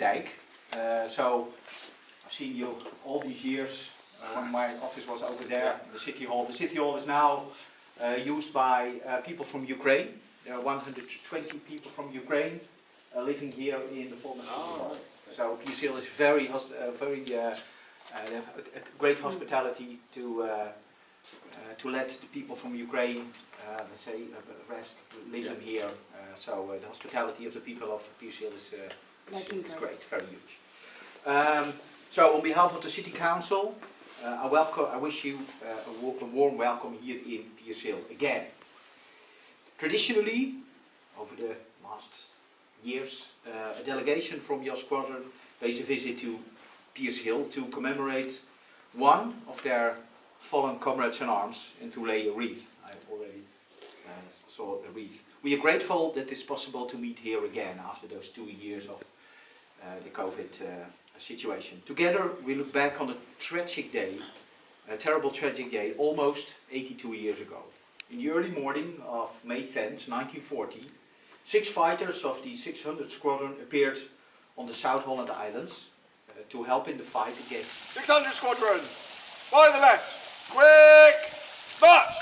Dijk. So I've seen you all these years. When my office was over there, the city hall. The city hall is now used by people from Ukraine. There are 120 people from Ukraine living here in the former city hall. So Piershil is very they have a great hospitality to let the people from Ukraine, let's say, rest, live in here. So the hospitality of the people of Piershil is great, very huge. So on behalf of the City Council, I wish you a warm welcome here in Piershil again. Traditionally, over the last years, a delegation from your squadron pays a visit to Piershil to commemorate one of their fallen comrades in arms and to lay a wreath. I already saw the wreath. We are grateful that it's possible to meet here again after those 2 years of the COVID situation. Together we look back on a tragic day, a terrible tragic day, almost 82 years ago. In the early morning of May 10th, 1940, 6 fighters of the 600 Squadron appeared on the South Holland Islands to help in the fight against 600 Squadron, by the left, quick, march!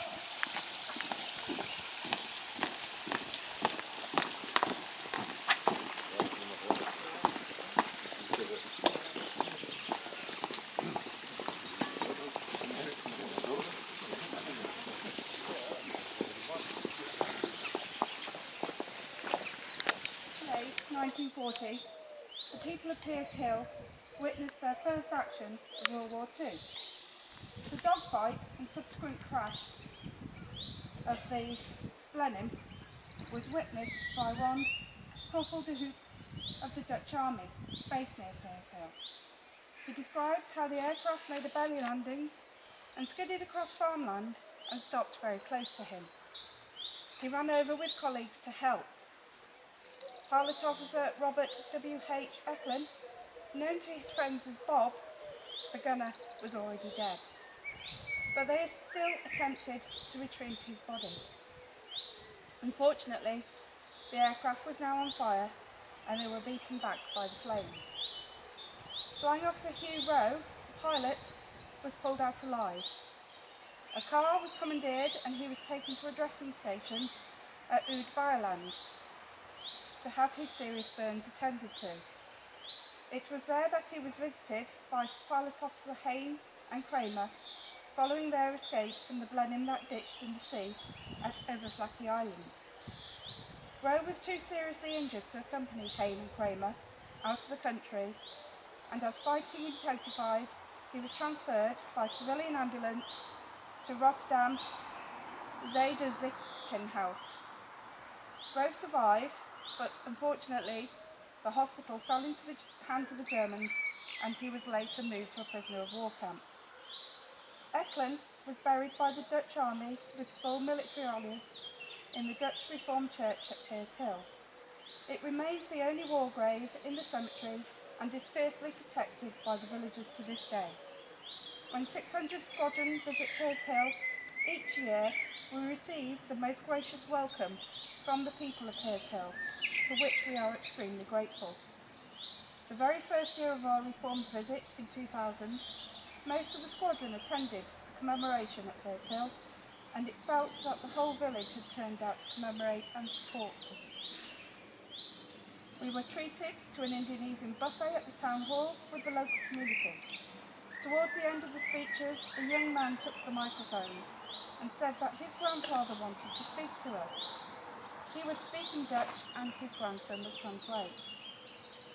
May 1940, the people of Piershil witnessed their first action of World War II. The dogfight and subsequent crash of the Blenheim was witnessed by one Corporal de Hoop of the Dutch Army, based near Piershil. He describes how the aircraft made a belly landing and skidded across farmland and stopped very close to him. He ran over with colleagues to help. Pilot Officer Robert W.H. Echlin, known to his friends as Bob, the gunner, was already dead. But they still attempted to retrieve his body. Unfortunately, the aircraft was now on fire and they were beaten back by the flames. Flying Officer Hugh Rowe, the pilot, was pulled out alive. A car was commandeered and he was taken to a dressing station at Oud Beijerland to have his serious burns attended to. It was there that he was visited by Pilot Officer Hayne and Kramer following their escape from the Blenheim that ditched in the sea at Overflacky Island. Rowe was too seriously injured to accompany Hayne and Kramer out of the country, and as fighting intensified, he was transferred by civilian ambulance to Rotterdam Ziekenhuis. Rowe survived, but unfortunately the hospital fell into the hands of the Germans and he was later moved to a prisoner of war camp. Echlin was buried by the Dutch Army with full military honours in the Dutch Reformed Church at Piershil. It remains the only war grave in the cemetery and is fiercely protected by the villagers to this day. When 600 Squadron visit Piershil each year, we receive the most gracious welcome from the people of Piershil, for which we are extremely grateful. The very first year of our reformed visit in 2000, most of the squadron attended the commemoration at Piershil, and it felt that the whole village had turned out to commemorate and support us. We were treated to an Indonesian buffet at the town hall with the local community. Towards the end of the speeches, a young man took the microphone and said that his grandfather wanted to speak to us. He would speak in Dutch and his grandson was translate.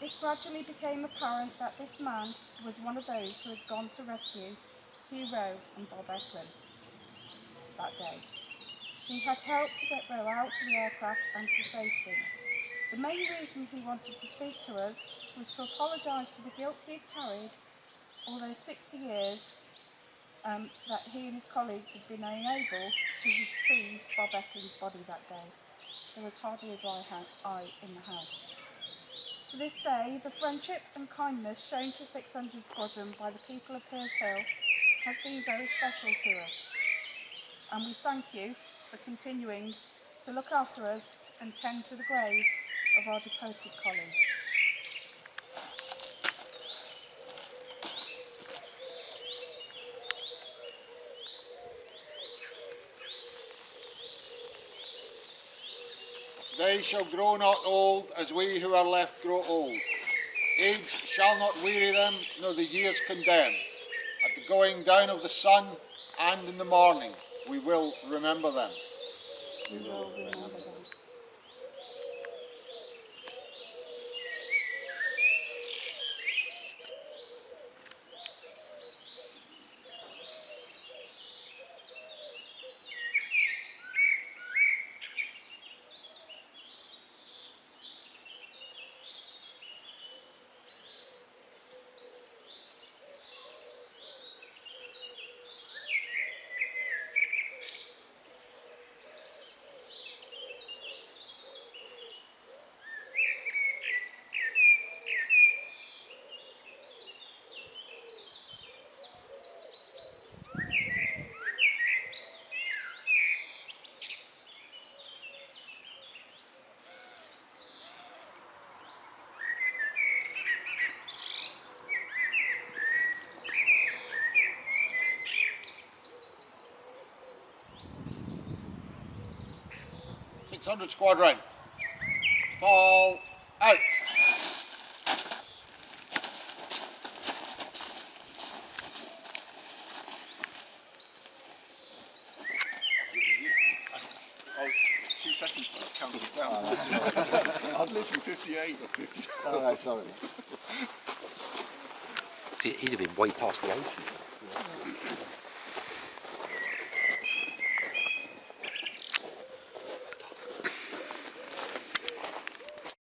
It gradually became apparent that this man was one of those who had gone to rescue Hugh Rowe and Bob Echlin that day. He had helped to get Rowe out to the aircraft and to safety. The main reason he wanted to speak to us was to apologise for the guilt he had carried all those 60 years that he and his colleagues had been unable to retrieve Bob Echlin's body that day. There was hardly a dry eye in the house. To this day, the friendship and kindness shown to 600 Squadron by the people of Piershil has been very special to us. And we thank you for continuing to look after us and tend to the grave of our departed colleague. They shall grow not old, as we who are left grow old. Age shall not weary them, nor the years condemn. At the going down of the sun and in the morning, we will remember them. We will remember them. .600 squadron. Fall out. I was 2 seconds but I was counting it down. I was literally 58 or 50. Oh, no, sorry. He'd have been way past the 80.